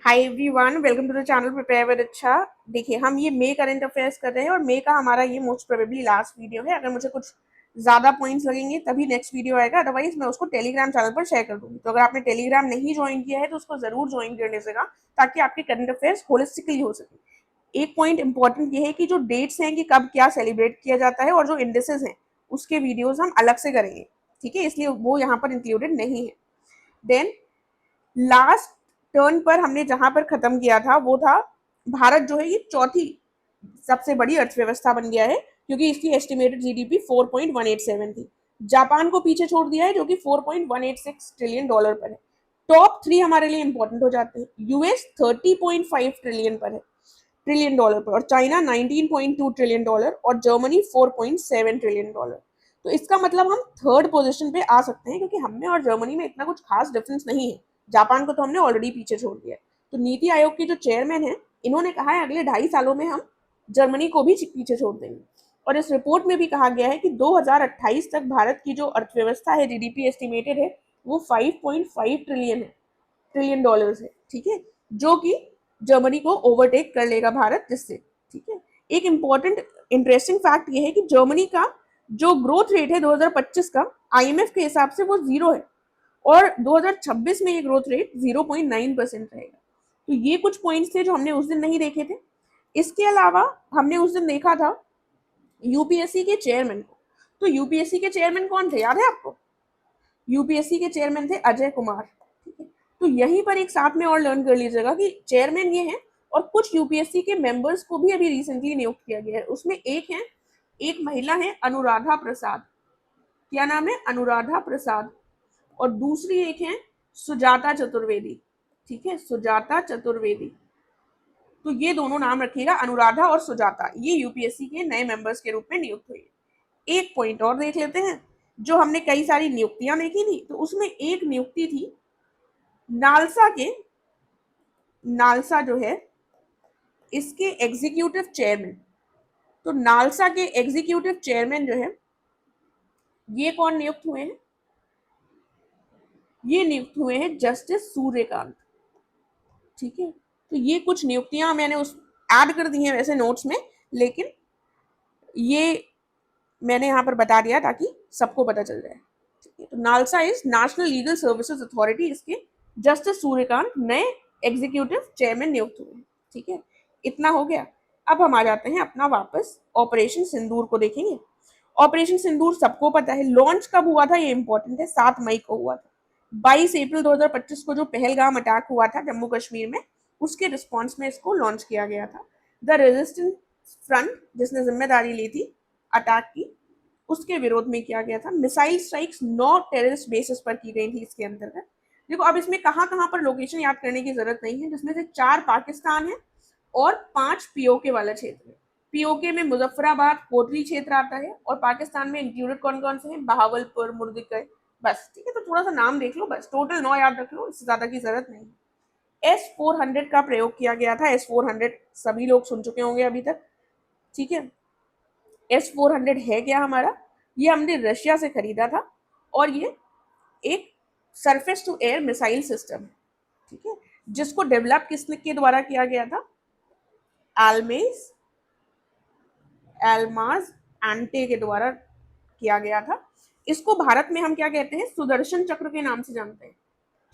Hi everyone, welcome to the channel prepare with अच्छा। देखिए, हम ये मे करंट अफेयर्स कर रहे हैं और मे का हमारा ये मोस्ट प्रोबेबली लास्ट वीडियो है। अगर मुझे कुछ ज़्यादा पॉइंट्स लगेंगे तभी नेक्स्ट वीडियो आएगा, अदरवाइज मैं उसको टेलीग्राम चैनल पर शेयर कर दूंगी। तो अगर आपने टेलीग्राम नहीं ज्वाइन किया है तो उसको ज़रूर ज्वाइन कर लीजिएगा, ताकि आपके करंट अफेयर्स होलिस्टिकली हो सके। एक पॉइंट इंपॉर्टेंट ये है कि जो डेट्स हैं कि कब क्या सेलिब्रेट किया जाता है और जो इंडेसेस हैं उसके वीडियोज हम अलग से करेंगे, ठीक है, इसलिए वो यहाँ पर इंक्लूडेड नहीं है। देन लास्ट टर्न पर हमने जहां पर खत्म किया था वो था भारत जो है ये चौथी सबसे बड़ी अर्थव्यवस्था बन गया है, क्योंकि इसकी एस्टिमेटेड जीडीपी 4.187 थी। जापान को पीछे छोड़ दिया है जो कि 4.186 ट्रिलियन डॉलर पर है। टॉप थ्री हमारे लिए इंपॉर्टेंट हो जाते हैं। यूएस 30.5 ट्रिलियन पर है, ट्रिलियन डॉलर पर, और चाइना 19.2 ट्रिलियन डॉलर और जर्मनी 4.7 ट्रिलियन डॉलर। तो इसका मतलब हम थर्ड पोजीशन पे आ सकते हैं, क्योंकि हमें और जर्मनी में इतना कुछ खास डिफरेंस नहीं है। जापान को तो हमने ऑलरेडी पीछे छोड़ दिया है। तो नीति आयोग के जो चेयरमैन है, इन्होंने कहा है अगले 2.5 सालों में हम जर्मनी को भी पीछे छोड़ देंगे। और इस रिपोर्ट में भी कहा गया है कि 2028 तक भारत की जो अर्थव्यवस्था है, जीडीपी एस्टिमेटेड है वो 5.5 ट्रिलियन है, ट्रिलियन डॉलर्स है, ठीक है, जो कि जर्मनी को ओवरटेक कर लेगा भारत जिससे, ठीक है। एक इंपॉर्टेंट इंटरेस्टिंग फैक्ट ये है कि जर्मनी का जो ग्रोथ रेट है 2025 का, आईएमएफ के हिसाब से वो 0 है, और 2026 में ये ग्रोथ रेट 0.9% रहेगा। तो ये कुछ पॉइंट्स थे जो हमने उस दिन नहीं देखे थे। इसके अलावा हमने उस दिन देखा था यूपीएससी के चेयरमैन को। तो यूपीएससी के चेयरमैन कौन थे, याद है आपको? यूपीएससी के चेयरमैन थे अजय कुमार, ठीक है। तो यहीं पर एक साथ में और लर्न कर लीजिएगा कि चेयरमैन ये हैं, और कुछ यूपीएससी के मेंबर्स को भी अभी रिसेंटली नियुक्त किया गया है। उसमें एक महिला है अनुराधा प्रसाद। क्या नाम है? अनुराधा प्रसाद। और दूसरी एक है सुजाता चतुर्वेदी, ठीक है, सुजाता चतुर्वेदी। तो ये दोनों नाम रखिएगा, अनुराधा और सुजाता, ये यूपीएससी के नए मेंबर्स के रूप में नियुक्त हुए। एक पॉइंट और देख लेते हैं। जो हमने कई सारी नियुक्तियां देखी थी, तो उसमें एक नियुक्ति थी नालसा के, नालसा जो है इसके एग्जीक्यूटिव चेयरमैन। तो नालसा के एग्जीक्यूटिव चेयरमैन जो है ये कौन नियुक्त हुए हैं? ये नियुक्त हुए हैं जस्टिस सूर्यकांत, ठीक है। तो ये कुछ नियुक्तियां मैंने उस ऐड कर दी हैं वैसे नोट्स में, लेकिन ये मैंने यहाँ पर बता दिया ताकि सबको पता चल जाए, ठीक है। तो NALSA is national legal services authority, इसके जस्टिस सूर्यकांत नए एग्जीक्यूटिव चेयरमैन नियुक्त हुए, ठीक है। इतना हो गया। अब हम आ जाते हैं अपना वापस ऑपरेशन सिंदूर को देखेंगे। ऑपरेशन सिंदूर सबको पता है, लॉन्च कब हुआ था ये इंपॉर्टेंट है, 7 मई को हुआ था। 22 अप्रैल 2025 को जो पहलगाम अटैक हुआ था जम्मू कश्मीर में, उसके रिस्पॉन्स में इसको लॉन्च किया गया था। द रेजिस्टेंस फ्रंट, जिसने जिम्मेदारी ली थी अटैक की, उसके विरोध में किया गया था। मिसाइल स्ट्राइक्स 9 टेररिस्ट बेसिस पर की गई थी इसके अंतर्गत। देखो, अब इसमें कहाँ कहाँ पर लोकेशन याद करने की जरूरत नहीं है, जिसमें से 4 पाकिस्तान है और 5 पीओके वाला क्षेत्र है। पीओके में मुजफ्फराबाद कोटरी क्षेत्र आता है, और पाकिस्तान में इंक्लूडेड कौन कौन से हैं? बहावलपुर, मुर्दिकय, बस, ठीक है। तो थोड़ा सा नाम देख लो, बस टोटल 9 याद रख लो, इससे ज्यादा की जरूरत नहीं। S-400 का प्रयोग किया गया था। S-400 सभी लोग सुन चुके होंगे अभी तक, ठीक है। S-400 है क्या हमारा? ये हमने रशिया से खरीदा था, और ये एक surface to air missile system है, ठीक है, जिसको डेवलप किसने के द्वारा किया गया था? एलमेज एलमाज एंटे के द्वारा किया गया था। इसको भारत में हम क्या कहते हैं? सुदर्शन चक्र के नाम से जानते हैं,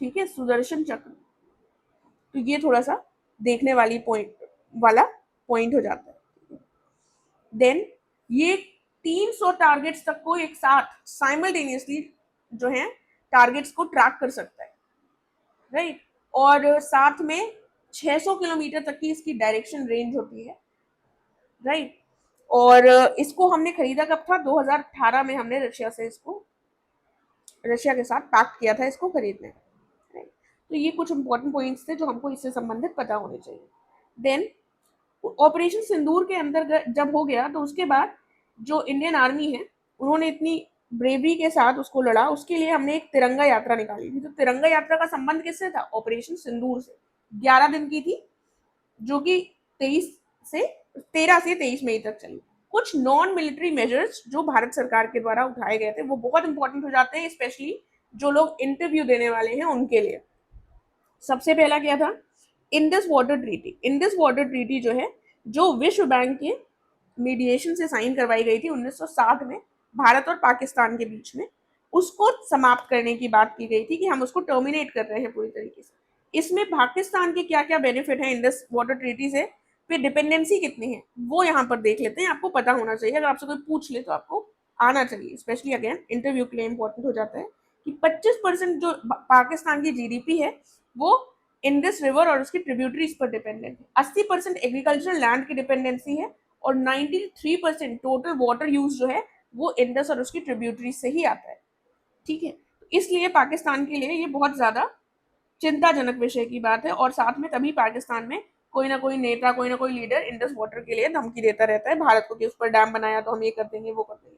ठीक है, सुदर्शन चक्र। तो ये थोड़ा सा देखने वाला पॉइंट हो जाता है। देन ये 300 टारगेट्स तक को एक साथ साइमल्टेनियसली जो है टारगेट्स को ट्रैक कर सकता है, राइट। और साथ में 600 किलोमीटर तक की इसकी डायरेक्शन रेंज होती है, राइट। और इसको हमने खरीदा कब था? 2018 में हमने रशिया के साथ पैक्ट किया था इसको खरीदने, राइट। तो ये कुछ इंपॉर्टेंट पॉइंट्स थे जो हमको इससे संबंधित पता होने चाहिए। देन ऑपरेशन सिंदूर के अंदर जब हो गया, तो उसके बाद जो इंडियन आर्मी है उन्होंने इतनी ब्रेवरी के साथ उसको लड़ा, उसके लिए हमने एक तिरंगा यात्रा निकाली थी। तो तिरंगा यात्रा का संबंध किससे था? ऑपरेशन सिंदूर से। 11 दिन की थी, जो कि 13 से 23 मई तक चली। कुछ नॉन मिलिट्री मेजर्स जो भारत सरकार के द्वारा उठाए गए थे वो बहुत इंपॉर्टेंट हो जाते हैं, स्पेशली जो लोग इंटरव्यू देने वाले हैं उनके लिए। सबसे पहला क्या था? Indus water treaty, Indus water treaty जो है, जो विश्व बैंक के मीडिएशन से साइन करवाई गई थी 1960 में भारत और पाकिस्तान के बीच में, उसको समाप्त करने की बात की गई थी कि हम उसको टर्मिनेट कर रहे हैं पूरी तरीके से। इसमें पाकिस्तान के क्या क्या बेनिफिट है इंडस वाटर ट्रीटी से, फिर डिपेंडेंसी कितनी है वो यहाँ पर देख लेते हैं। आपको पता होना चाहिए, अगर आपसे कोई पूछ ले तो आपको आना चाहिए, स्पेशली अगेन इंटरव्यू के लिए इंपॉर्टेंट हो जाता है कि 25% जो पाकिस्तान की जीडीपी है वो इंडस रिवर और उसकी ट्रिब्यूटरीज पर डिपेंडेंट है। 80% एग्रीकल्चरल लैंड की डिपेंडेंसी है और 93% टोटल वाटर यूज जो है वो इंडस और उसकी ट्रिब्यूटरीज से ही आता है। ठीक है, तो इसलिए पाकिस्तान के लिए ये बहुत ज्यादा चिंताजनक विषय की बात है। और साथ में तभी पाकिस्तान में कोई ना कोई नेता, कोई ना कोई लीडर इंडस वाटर के लिए धमकी देता रहता है भारत को कि उस पर डैम बनाया तो हम ये कर देंगे वो कर देंगे।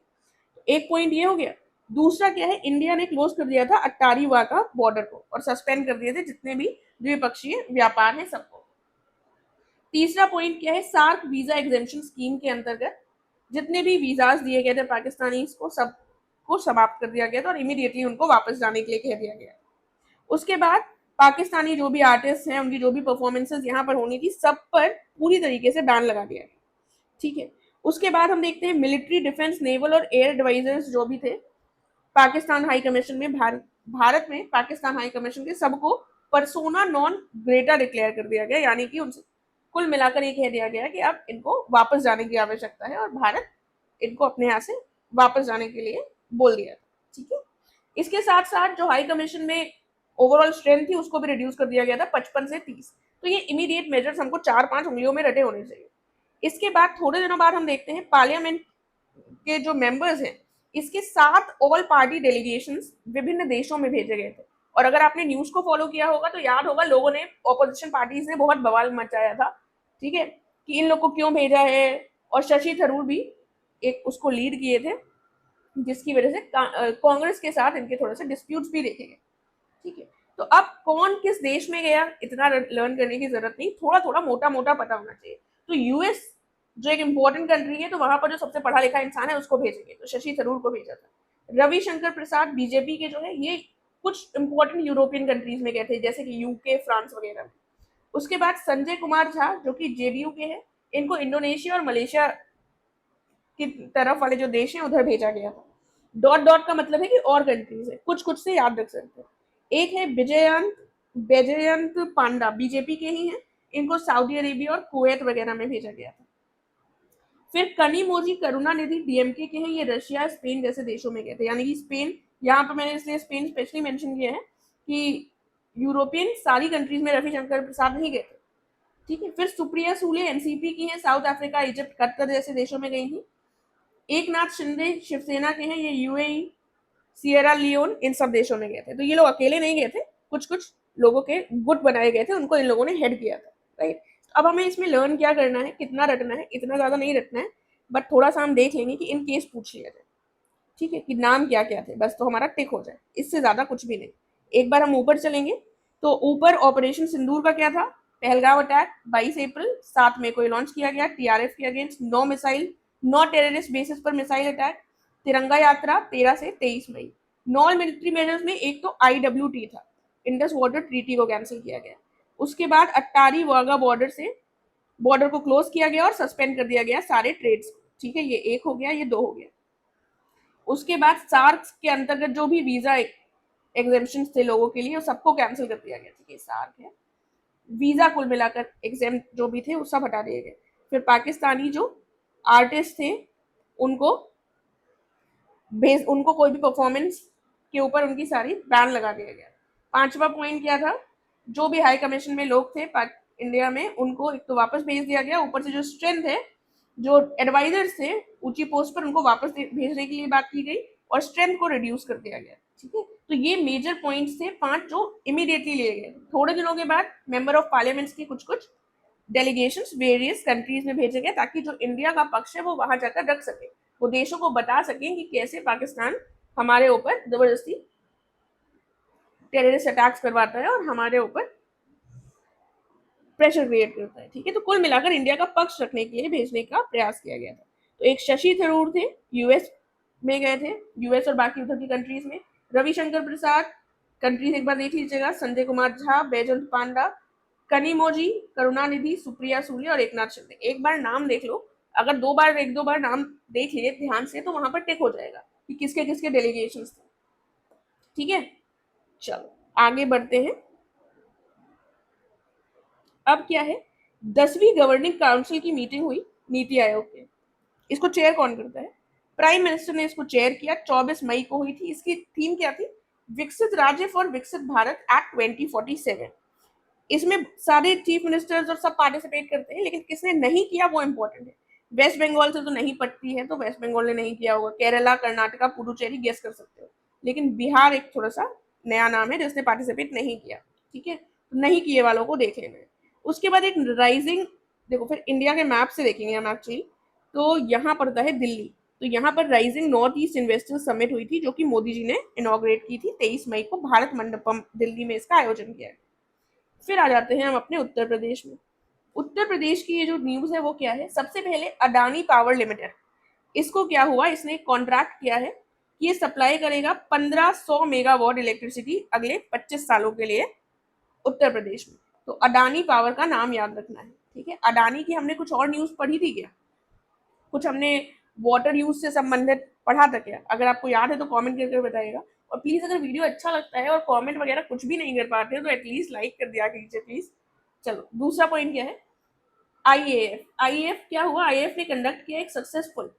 तो एक पॉइंट ये हो गया। दूसरा क्या है, इंडिया ने क्लोज कर दिया था अट्टारी वाघा बॉर्डर को और सस्पेंड कर दिए थे जितने भी द्विपक्षीय व्यापार है सबको। तीसरा पॉइंट क्या है, सार्क वीजा एग्जेम्पशन स्कीम के अंतर्गत जितने भी वीजाज दिए गए थे पाकिस्तानी को सबको समाप्त कर दिया गया था और इमीडिएटली उनको वापस जाने के लिए कह दिया गया। उसके बाद पाकिस्तानी जो भी आर्टिस्ट हैं उनकी जो भी परफॉर्मेंसेज यहाँ पर होनी थी सब पर पूरी तरीके से बैन लगा दिया गया। ठीक है, उसके बाद हम देखते हैं मिलिट्री, डिफेंस, नेवल और एयर एडवाइजर्स जो भी थे पाकिस्तान हाई कमीशन में, भारत में पाकिस्तान हाई कमीशन के सबको परसोना नॉन ग्रेटा डिक्लेयर कर दिया गया, यानी कि उनसे कुल मिलाकर ये कह दिया गया कि अब इनको वापस जाने की आवश्यकता है और भारत इनको अपने यहाँ से वापस जाने के लिए बोल दिया था। ठीक है, इसके साथ साथ जो हाई कमीशन में ओवरऑल स्ट्रेंथ थी उसको भी रिड्यूस कर दिया गया था 55 से 30। तो ये इमीडिएट मेजर्स हमको 4-5 उंगलियों में रटे होने चाहिए। इसके बाद थोड़े दिनों बाद हम देखते हैं पार्लियामेंट के जो मेंबर्स हैं इसके 7 ऑल पार्टी डेलीगेशन विभिन्न देशों में भेजे गए थे। और अगर आपने न्यूज को फॉलो किया होगा तो याद होगा लोगों ने, ऑपोजिशन पार्टीज ने बहुत बवाल मचाया था, ठीक है, कि इन लोग को क्यों भेजा है। और शशि थरूर भी एक उसको लीड किए थे जिसकी वजह से कांग्रेस के साथ इनके थोड़े से डिस्प्यूट्स भी देखे गए। ठीक है, तो अब कौन किस देश में गया इतना लर्न करने की जरूरत नहीं, थोड़ा थोड़ा मोटा मोटा पता होना चाहिए। तो यूएस जो एक इंपॉर्टेंट कंट्री है तो वहां पर जो सबसे पढ़ा लिखा इंसान है उसको भेजेंगे, तो शशि थरूर को भेजा था। रविशंकर प्रसाद बीजेपी के जो है ये कुछ इंपॉर्टेंट यूरोपियन कंट्रीज में गए थे जैसे कि यूके, फ्रांस वगैरह में। उसके बाद संजय कुमार झा जो कि जेडीयू के हैं, इनको इंडोनेशिया और मलेशिया की तरफ वाले जो देश हैं उधर भेजा गया था। डॉट डॉट का मतलब है कि और कंट्रीज है, कुछ कुछ से याद रख सकते हैं। एक है विजयंत पांडा, बीजेपी के ही हैं, इनको सऊदी अरेबिया और कुवैत वगैरह में भेजा गया था। फिर कनिमोजी करुणानिधि डीएमके के हैं, ये रशिया, स्पेन जैसे देशों में गए थे। यानी कि स्पेन, यहाँ पर मैंने इसलिए स्पेन स्पेशली मेंशन किया है कि यूरोपियन सारी कंट्रीज में रविशंकर प्रसाद नहीं गए थे। ठीक है, फिर सुप्रिया सूले एनसीपी की है, साउथ अफ्रीका, इजिप्ट, कतर जैसे देशों में गई थी। एक नाथ शिंदे शिवसेना के हैं, ये यूएई, सियरा लियोन, इन सब देशों में गए थे। तो ये लोग अकेले नहीं गए थे, कुछ कुछ लोगों के गुट बनाए गए थे, उनको इन लोगों ने हेड किया था। राइट, अब हमें इसमें लर्न क्या करना है, कितना रटना है, इतना ज्यादा नहीं रटना है, बट थोड़ा सा हम देख लेंगे कि इन केस पूछ लिया जाए। ठीक है, कि नाम क्या क्या थे, बस तो हमारा टिक हो जाए, इससे ज्यादा कुछ भी नहीं। एक बार हम ऊपर चलेंगे तो ऊपर ऑपरेशन सिंदूर का क्या था, पहलगांव अटैक 22 अप्रैल 7 मई को लॉन्च किया गया टीआरएफ के अगेंस्ट, 9 टेररिस्ट बेसिस पर मिसाइल अटैक। तिरंगा यात्रा 13 से 23 मई। नॉन मिलिट्री मेजर्स में एक तो आईडब्ल्यूटी था, इंडस वाटर ट्रीटी को कैंसिल किया गया। उसके बाद अट्टारी वाघा बॉर्डर को क्लोज किया गया और सस्पेंड कर दिया गया सारे ट्रेड्स। ठीक है, ये एक हो गया, ये दो हो गया। उसके बाद सार्क के अंतर्गत जो भी वीजा एग्जेम्पशन थे लोगों के लिए वो सबको कैंसिल कर दिया गया। ठीक है, सार्क है, वीजा कुल मिलाकर एग्जाम जो भी थे वो सब हटा दिए गए। फिर पाकिस्तानी जो आर्टिस्ट थे उनको उनको कोई भी परफॉर्मेंस के ऊपर उनकी सारी बैन लगा दिया गया। पांचवा पॉइंट क्या था, जो भी हाई कमीशन में लोग थे इंडिया में उनको एक तो वापस भेज दिया गया, ऊपर से जो स्ट्रेंथ है, जो एडवाइजर्स थे ऊंची पोस्ट पर उनको वापस भेजने के लिए बात की गई और स्ट्रेंथ को रिड्यूस कर दिया गया। ठीक है, तो ये मेजर पॉइंट्स थे 5 जो इमीडिएटली लिए गए। थोड़े दिनों के बाद मेंबर ऑफ पार्लियामेंट्स की कुछ कुछ डेलीगेशंस वेरियस कंट्रीज में भेजे गए ताकि जो इंडिया का पक्ष है वो वहां जाकर रख सके, वो देशों को बता सकें कि कैसे पाकिस्तान हमारे ऊपर जबरदस्ती टेररिस्ट अटैक्स करवाता है और हमारे ऊपर प्रेशर क्रिएट करता है। ठीक है, तो कुल मिलाकर इंडिया का पक्ष रखने के लिए भेजने का प्रयास किया गया था। तो एक शशि थरूर थे, यूएस में गए थे, यूएस और बाकी उधर की कंट्रीज में। रविशंकर प्रसाद, कंट्रीज एक बार देख लीजिएगा, संजय कुमार झा, बैजंत पांडा, कनिमोजी, करुणानिधि, सुप्रिया सुले और एकनाथ शिंदे। एक बार नाम देख लो, अगर एक दो बार नाम देख लिए ध्यान से तो वहां पर टिक हो जाएगा कि किसके किसके डेलीगेशन थे। ठीक है, चलो आगे बढ़ते हैं। अब क्या है, 10वीं गवर्निंग काउंसिल की मीटिंग हुई नीति आयोग के। इसको चेयर कौन करता है? प्राइम मिनिस्टर ने इसको चेयर किया। 24 मई को हुई थी। इसकी थीम क्या थी? विकसित राज्य फॉर विकसित भारत एक्ट 2047। इसमें सारे चीफ मिनिस्टर्स और सब पार्टिसिपेट करते हैं, लेकिन किसने नहीं किया वो इंपॉर्टेंट है। वेस्ट बंगाल से तो नहीं पड़ती है, तो वेस्ट बंगाल ने नहीं किया होगा। केरला, कर्नाटका, पुडुचेरी गेस कर सकते हो, लेकिन बिहार एक थोड़ा सा नया नाम है जिसने पार्टिसिपेट नहीं किया। ठीक है, तो नहीं किए वालों को देख लेना है। उसके बाद एक राइजिंग, देखो फिर इंडिया के मैप से देखेंगे हम एक्चुअली, तो यहाँ पड़ता है दिल्ली। तो यहाँ पर rising north east investors summit हुई थी, जो कि मोदी जी ने इनॉग्रेट की थी 23 मई को भारत मंडपम दिल्ली में इसका आयोजन किया है। फिर आ जाते हैं हम अपने उत्तर प्रदेश में। उत्तर प्रदेश की ये जो न्यूज है वो क्या है? सबसे पहले अडानी पावर लिमिटेड, इसको क्या हुआ, इसने एक कॉन्ट्रैक्ट किया है कि ये सप्लाई करेगा 1500 मेगावाट इलेक्ट्रिसिटी अगले 25 सालों के लिए उत्तर प्रदेश में। तो अडानी पावर का नाम याद रखना है। ठीक है, अडानी की हमने कुछ और न्यूज पढ़ी थी क्या? कुछ हमने वाटर यूज से संबंधित पढ़ा था क्या? अगर आपको याद है तो कमेंट करके बताइएगा। और प्लीज अगर वीडियो अच्छा लगता है और कमेंट वगैरह कुछ भी नहीं कर पाते हैं तो एटलीस्ट लाइक कर दिया कीजिए प्लीज। चलो दूसरा पॉइंट क्या है? आईएएफ। आईएएफ क्या हुआ? आईएएफ ने कंडक्ट किया एक successful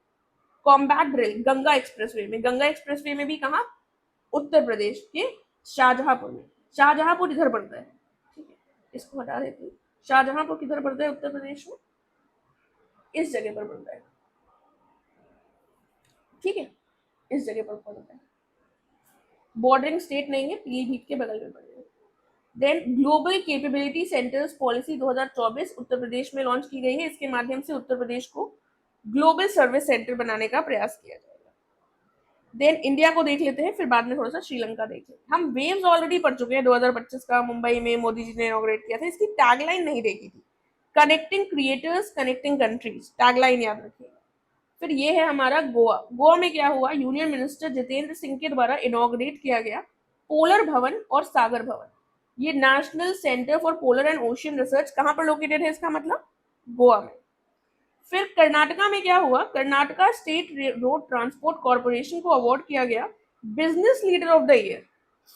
combat drill Ganga expressway में। गंगा एक्सप्रेसवे में भी कहा? उत्तर प्रदेश के शाहजहांपुर में। शाहजहांपुर इधर पड़ता है। ठीक है, इसको हटा देते हैं। शाहजहांपुर किधर पड़ता है उत्तर प्रदेश में? इस जगह पर पड़ता है। ठीक है, इस जगह पर पड़ता है। बॉर्डरिंग स्टेट नहीं है, पीलीभीत के बगल में पड़ेगा। Then global capability centres policy 2024 Uttar Pradesh में लॉन्च की गई है। इसके माध्यम से उत्तर प्रदेश को ग्लोबल सर्विस सेंटर बनाने का प्रयास किया जाएगा। देन इंडिया को देख लेते हैं, फिर बाद में थोड़ा सा श्रीलंका देख लेते हैं। हम वेव्स ऑलरेडी पढ़ चुके हैं 2025 का, मुंबई में मोदी जी ने इनॉग्रेट किया था। इसकी टैगलाइन नहीं देखी थी, connecting creators connecting countries, tagline याद रखिएगा। फिर ये है हमारा गोवा। गोवा में क्या हुआ? यूनियन मिनिस्टर जितेंद्र सिंह के द्वारा इनॉग्रेट किया गया पोलर भवन और सागर भवन। ये national centre for polar and ocean research कहां पर लोकेटेड है? इसका मतलब गोवा में। फिर कर्नाटका में क्या हुआ? Karnataka state road transport corporation को अवार्ड किया गया business leader of the year,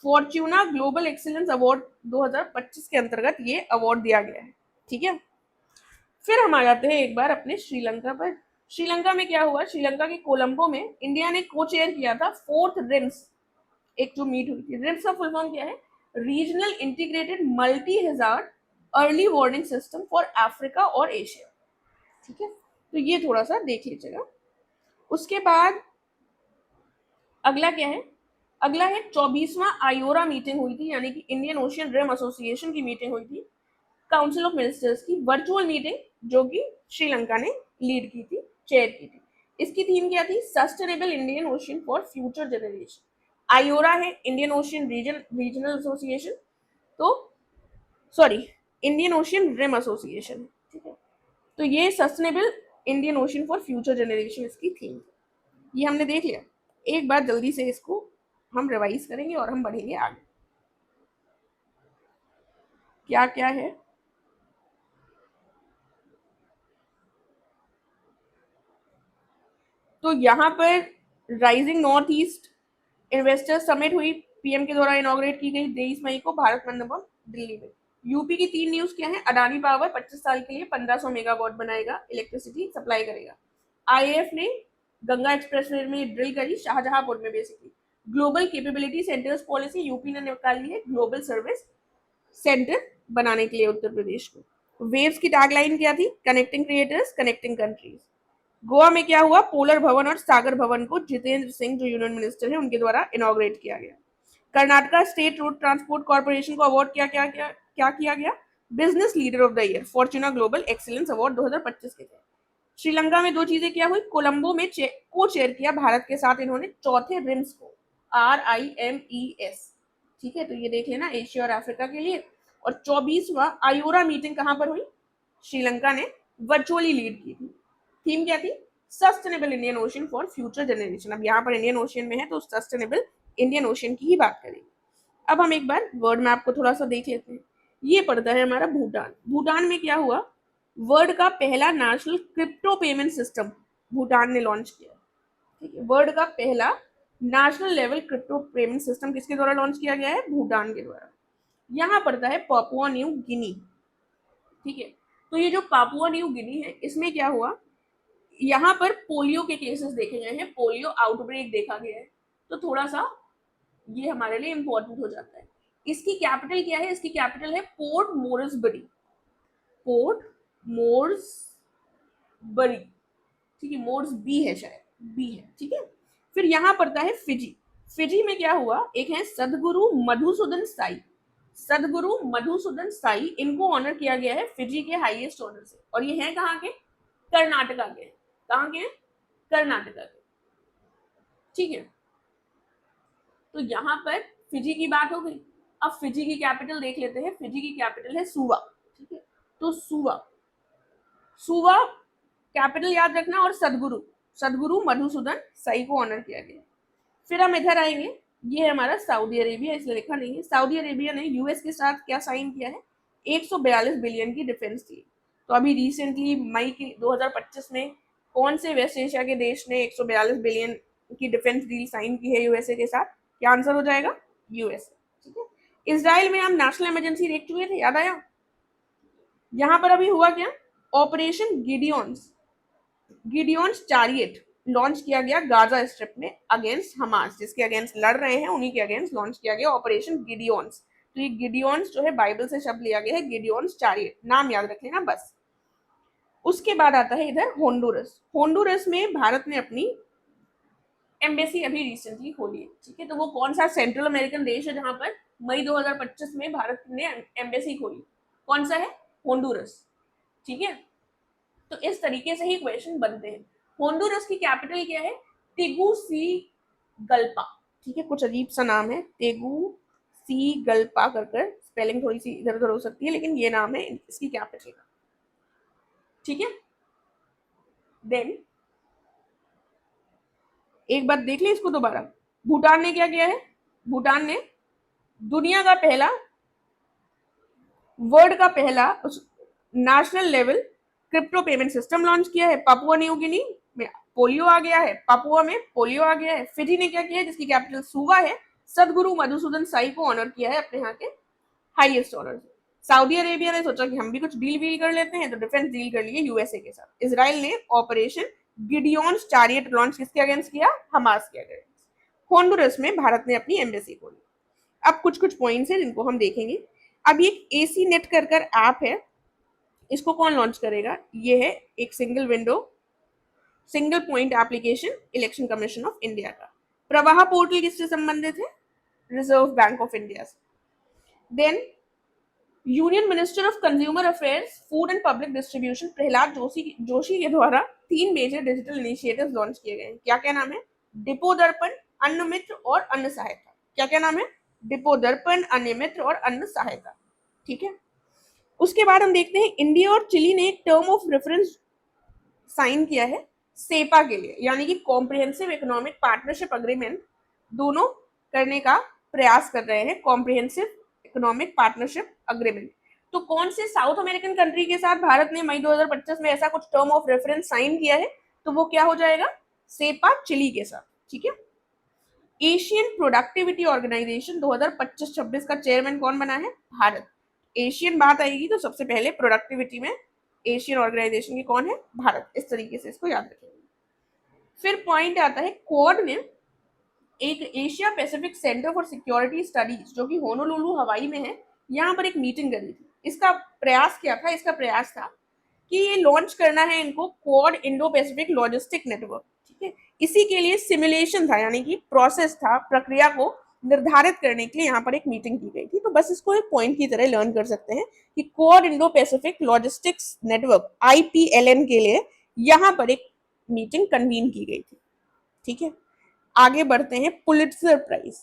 Fortuna global excellence award 2025 के अंतर्गत ये अवार्ड दिया गया है। ठीक है, फिर हम आ जाते हैं एक बार अपने श्रीलंका पर। श्रीलंका में क्या हुआ? श्रीलंका के कोलंबो में इंडिया ने को चेयर किया था 4th रिम्स, एक जो मीट हुई थी। रिम्स का फुल फॉर्म क्या है? Regional integrated multi hazard early warning system for Africa और एशिया। ठीक है, तो ये थोड़ा सा देख लीजिएगा। उसके बाद अगला क्या है? अगला है 24वां आयोरा मीटिंग हुई थी, यानी कि इंडियन ओशियन रिम एसोसिएशन की मीटिंग हुई थी, काउंसिल ऑफ मिनिस्टर्स की वर्चुअल मीटिंग, जो कि श्रीलंका ने लीड की थी, चेयर की थी। इसकी थीम क्या थी? Sustainable Indian ocean for future generation. IORA है इंडियन ओशियन रीजनल एसोसिएशन, तो sorry Indian ocean rim association. ठीक है, तो ये sustainable Indian ocean for future generation इसकी थीम। ये हमने देख लिया। एक बार जल्दी से इसको हम रिवाइज करेंगे और हम बढ़ेंगे आगे। क्या क्या है? तो यहाँ पर rising north east investors summit हुई, पीएम के द्वारा इनॉग्रेट की गई 23 मई को भारत मंडपम दिल्ली में। यूपी की 3 न्यूज क्या है? अडानी पावर 25 साल के लिए 1500 मेगावाट बनाएगा, इलेक्ट्रिसिटी सप्लाई करेगा। आईएएफ ने गंगा एक्सप्रेसवे में ड्रिल करी, शाहजहांपुर में basically. Global capability centres policy UP ने निकाली है ग्लोबल सर्विस सेंटर बनाने के लिए उत्तर प्रदेश को। वेव्स की टैगलाइन क्या थी? Connecting creators connecting countries. Goa में क्या हुआ? पोलर भवन और सागर भवन को जितेंद्र सिंह जो यूनियन मिनिस्टर है उनके द्वारा इनॉग्रेट किया गया। Karnataka state road transport corporation को अवार्ड क्या किया गया? Business leader of the year, Fortuna global excellence award 2025 के तहत। श्रीलंका में 2 चीजें क्या हुई? कोलंबो में को चेयर किया भारत के साथ इन्होंने 4थे रिम्स को, RIMES। ठीक है, तो ये देख लेना एशिया और अफ्रीका के लिए। और 24वां आयोरा मीटिंग कहां पर हुई? श्रीलंका ने वर्चुअली लीड की थी। थीम क्या थी? Sustainable Indian ocean for future generation. अब यहाँ पर इंडियन ओशन में है तो सस्टेनेबल इंडियन ओशन की ही बात करेंगे। अब हम एक बार वर्ड मैप को थोड़ा सा देख लेते हैं। ये पड़ता है हमारा भूटान। भूटान में क्या हुआ, वर्ल्ड का पहला national crypto payment system Bhutan ने लॉन्च किया। ठीक है, वर्ल्ड का पहला national level crypto payment system किसके द्वारा लॉन्च किया गया है, भूटान के द्वारा। यहाँ पड़ता है पापुआ न्यू गिनी। ठीक है, तो ये जो पापुआ न्यू गिनी है, इसमें क्या हुआ, यहाँ पर पोलियो के केसेस देखे गए हैं, पोलियो आउटब्रेक देखा गया है, तो थोड़ा सा ये हमारे लिए इंपॉर्टेंट हो जाता है। इसकी कैपिटल क्या है, इसकी कैपिटल है पोर्ट मोर्सबरी, पोर्ट मोर्सबरी। ठीक है, मोर्स बी है, शायद बी है। ठीक है, फिर यहाँ पड़ता है फिजी। फिजी में क्या हुआ, एक है सदगुरु मधुसूदन साई। सदगुरु मधुसूदन साई, इनको ऑनर किया गया है फिजी के हाईएस्ट ऑनर से, और ये है कहाँ के, कर्नाटका के। कहाँ के, कर्नाटका के। ठीक है, तो यहाँ पर फिजी की बात हो गई। अब फिजी की कैपिटल देख लेते हैं। फिजी की कैपिटल है सुवा। ठीक है, तो सुवा, सुवा कैपिटल याद रखना, और सदगुरु, सदगुरु मधुसूदन साई को ऑनर किया गया। फिर हम इधर आएंगे, ये है हमारा सऊदी अरेबिया, इसलिए लिखा नहीं है। सऊदी अरेबिया ने यूएस के साथ क्या साइन किया है, 142 बिलियन की डिफेंस डील। तो अभी रिसेंटली मई की 2025 में कौन से वेस्ट एशिया के देश ने 142 बिलियन की डिफेंस डील साइन की है यूएसए के साथ, क्या आंसर हो जाएगा, यूएसए। ठीक है, इसराइल में हम नेशनल इमरजेंसी देख चुके थे, याद आया। यहां पर अभी हुआ क्या, ऑपरेशन गिडियंस, गिडियंस चैरियट लॉन्च किया गया गाजा स्ट्रिप में अगेंस्ट हमास, जिसके अगेंस्ट लड़ रहे हैं उन्हीं के अगेंस्ट लॉन्च किया गया ऑपरेशन गिडियंस। तो ये गिडियंस जो है बाइबल से शब्द लिया गया है, गिडियंस चैरियट, नाम याद रख लेना बस। उसके बाद आता है इधर होंडुरस। होंडुरस में भारत ने अपनी एम्बेसी अभी रिसेंटली खोली है। ठीक है, तो वो कौन सा सेंट्रल अमेरिकन देश है जहां पर मई 2025 में भारत ने एम्बेसी खोली, कौन सा है, होंडुरस। ठीक है, तो इस तरीके से ही क्वेश्चन बनते हैं। होंडुरस की कैपिटल क्या है, तेगुसिगल्पा। ठीक है, कुछ अजीब सा नाम है, तेगुसिगल्पा कर कर, स्पेलिंग थोड़ी सी इधर उधर हो सकती है, लेकिन ये नाम है इसकी कैपिटल का। ठीक है, देन एक बात देख ले इसको दोबारा। भूटान ने क्या किया है, भूटान ने दुनिया का पहला, वर्ल्ड का पहला national level crypto payment system launch किया है। पापुआ न्यू गिनी में पोलियो आ गया है, पापुआ में पोलियो आ गया है। फिजी ने क्या किया है, जिसकी कैपिटल सुवा है, सदगुरु मधुसूदन साई को ऑनर किया है अपने यहाँ के हाईएस्ट ऑनर से। सऊदी अरेबिया ने सोचा कि हम भी कुछ डील वील कर लेते हैं, तो डिफेंस डील कर लिए यूएसए के साथ। इसराइल ने ऑपरेशन गिडियंस चैरियट लॉन्च किसके अगेंस्ट किया, हमास के अगेंस्ट। होंडुरस में भारत ने अपनी एम्बेसी खोली। अब कुछ कुछ पॉइंट्स हैं जिनको हम देखेंगे। अब ये एसी नेट कर कर ऐप है, इसको कौन लॉन्च करेगा, ये है एक single window single point application election commission of India का। प्रवाह पोर्टल किससे संबंधित है, रिजर्व बैंक ऑफ इंडिया से। Then union minister of consumer affairs, food and public distribution Prahlad Joshi के द्वारा 3 मेजर डिजिटल इनिशिएटिव्स लॉन्च किए गए हैं। क्या क्या नाम है, डिपो दर्पण, अन्न मित्र और अन्न सहायता। क्या क्या नाम है, डिपो दर्पण, अन्न मित्र और अन्न सहायता। ठीक है, उसके बाद हम देखते हैं इंडिया और चिली ने एक टर्म ऑफ रेफरेंस साइन किया है सेपा के लिए, यानी कि कॉम्प्रिहेंसिव इकोनॉमिक पार्टनरशिप अग्रीमेंट दोनों करने का प्रयास कर रहे हैं, कॉम्प्रिहेंसिव इकोनॉमिक पार्टनरशिप अग्रीमेंट। तो कौन से साउथ अमेरिकन कंट्री के साथ भारत ने मई 2025 में ऐसा कुछ टर्म ऑफ रेफरेंस साइन किया है, तो वो क्या हो जाएगा, सेपा चिली के साथ। ठीक है, एशियन प्रोडक्टिविटी ऑर्गेनाइजेशन 2025-26 का चेयरमैन कौन बना है, भारत। एशियन बात आएगी तो सबसे पहले प्रोडक्टिविटी में एशियन ऑर्गेनाइजेशन की कौन है, भारत। इस तरीके से इसको याद रखेंगे। फिर पॉइंट आता है, क्वाड ने एक Asia Pacific centre for security studies जो कि होनोलुलु हवाई में है, यहाँ पर एक मीटिंग करी थी। इसका प्रयास क्या था, इसका प्रयास था कि ये लॉन्च करना है इनको quad Indo Pacific logistic network. ठीक है, इसी के लिए सिमुलेशन था, यानी कि प्रोसेस था, प्रक्रिया को निर्धारित करने के लिए यहाँ पर एक मीटिंग की गई थी। तो बस इसको एक पॉइंट की तरह लर्न कर सकते हैं कि quad Indo Pacific logistics network IPLN के लिए यहाँ पर एक मीटिंग कन्वीन की गई थी। ठीक है, आगे बढ़ते हैं, पुलिट्जर प्राइज।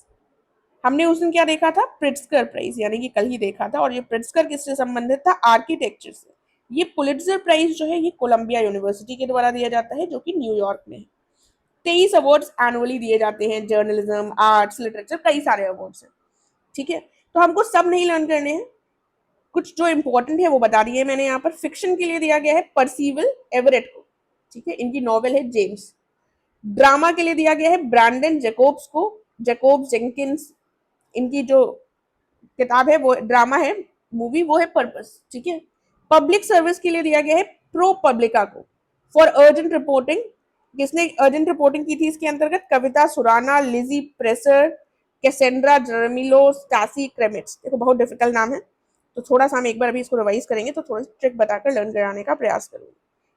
हमने उस दिन क्या देखा था, प्रिट्जकर प्राइज, यानी कि कल ही देखा था। और ये प्रिट्जकर किससे संबंधित था, आर्किटेक्चर से। ये पुलिट्जर प्राइज जो है ये कोलंबिया यूनिवर्सिटी के द्वारा दिया जाता है, जो कि न्यूयॉर्क में है। 23 अवार्ड्स एनुअली दिए जाते हैं, जर्नलिज्म, आर्ट्स, लिटरेचर, कई सारे अवार्ड्स हैं। ठीक है, तो हमको सब नहीं लर्न करने हैं, कुछ जो इंपॉर्टेंट है वो बता दिए मैंने यहाँ पर। फिक्शन के लिए दिया गया है पर्सिवल एवरेट को, ठीक है, इनकी नॉवेल है जेम्स। ड्रामा के लिए दिया गया है ब्रैंडन जैकोब्स को, जैकोब जेंकिंस, इनकी जो किताब है वो ड्रामा है, मूवी वो है पर्पस, ठीक है। पब्लिक सर्विस के लिए दिया गया है प्रो पब्लिका को, फॉर अर्जेंट रिपोर्टिंग। किसने अर्जेंट रिपोर्टिंग की थी इसके अंतर्गत? Kavitha Surana, Lizzie Presser, Cassandra Jaramillo, Stacy Kranitz. देखो बहुत डिफिकल्ट नाम है, तो थोड़ा सा हम एक बार अभी इसको रिवाइज करेंगे, तो थोड़ा सा ट्रिक बताकर लर्न कराने का प्रयास करूंगी।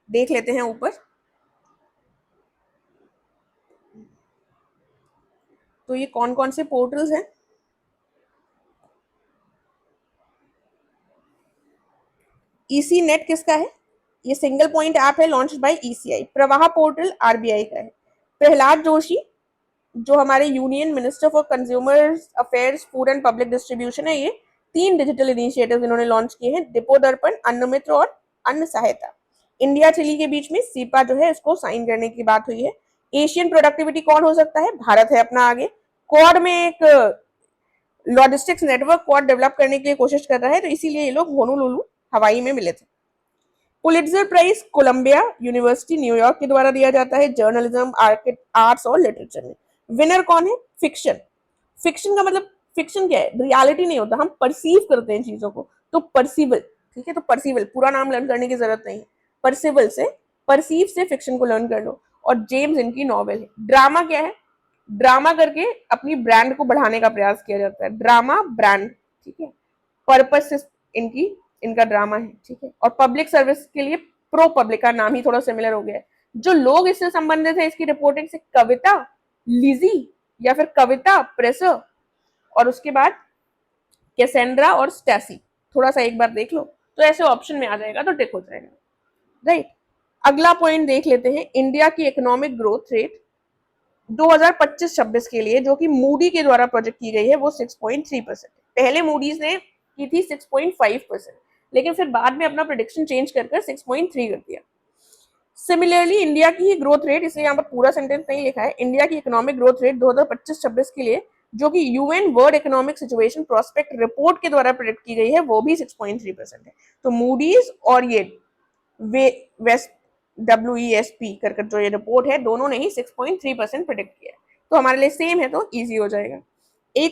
देख लेते हैं ऊपर। तो ये कौन कौन से पोर्टल्स हैं? ईसी नेट किसका है? ये सिंगल पॉइंट ऐप है, लॉन्च बाय ईसीआई। प्रवाह पोर्टल आरबीआई का है। प्रहलाद जोशी जो हमारे union minister for consumer affairs, food and public distribution है, ये 3 डिजिटल इनिशिएटिव इन्होंने लॉन्च किए हैं, डिपो दर्पण, अन्न मित्र और अन्न सहायता। इंडिया चिली के बीच में सीपा जो है इसको साइन करने की बात हुई है। एशियन प्रोडक्टिविटी कौन हो सकता है? भारत है अपना आगे। क्वाड में एक लॉजिस्टिक्स नेटवर्क क्वाड डेवलप करने के लिए कोशिश कर रहा है, तो इसीलिए ये लोग होनोलुलु हवाई में मिले थे। Pulitzer prize Columbia university New York के द्वारा दिया जाता है, जर्नलिज्म, आर्ट्स और लिटरेचर में। विनर कौन है? फिक्शन। फिक्शन का मतलब, फिक्शन क्या है? रियलिटी नहीं होता, हम परसीव करते हैं चीजों को, तो परसीवल, ठीक है। तो परसीवल पूरा नाम लर्न करने की जरूरत नहीं है, परसीवल से, परसीव से फिक्शन को लर्न कर लो। और जेम्स इनकी नॉवेल है। ड्रामा क्या है? ड्रामा करके अपनी ब्रांड को बढ़ाने का प्रयास किया जाता है, ड्रामा ब्रांड, ठीक है। पर्पस इनकी इनका ड्रामा है, ठीक है। और पब्लिक सर्विस के लिए प्रो पब्लिक का नाम ही थोड़ा सिमिलर हो गया है। जो लोग इससे संबंधित है इसकी रिपोर्टिंग से, कविता, लिजी या फिर कविता प्रेसर, और उसके बाद कैसेंड्रा और स्टैसी। थोड़ा सा एक बार देख लो तो ऐसे ऑप्शन में आ जाएगा, तो टिक हो जाएगा, राइट। अगला पॉइंट देख लेते हैं, इंडिया की इकोनॉमिक ग्रोथ रेट 2025-26 के लिए जो कि मूडी के द्वारा प्रोजेक्ट की गई है वो 6.3%। पहले मूडीज ने की थी 6.5%, लेकिन फिर बाद में अपना प्रोडिक्शन चेंज कर 6.3 कर दिया। सिमिलरली इंडिया की ग्रोथ रेट, इसलिए यहाँ पर पूरा सेंटेंस नहीं लिखा है, इंडिया की इकोनॉमिक ग्रोथ रेट 2025-26 के लिए जो कि UN world economic situation prospect report के द्वारा प्रेडिक्ट की गई है वो भी 6.3% है। तो मूडीज और ये वेस्ट WESP कर जो ये रिपोर्ट है, दोनों ने ही 6.3% प्रेडिक्ट किया है, तो हमारे लिए सेम है, तो इजी हो जाएगा। एक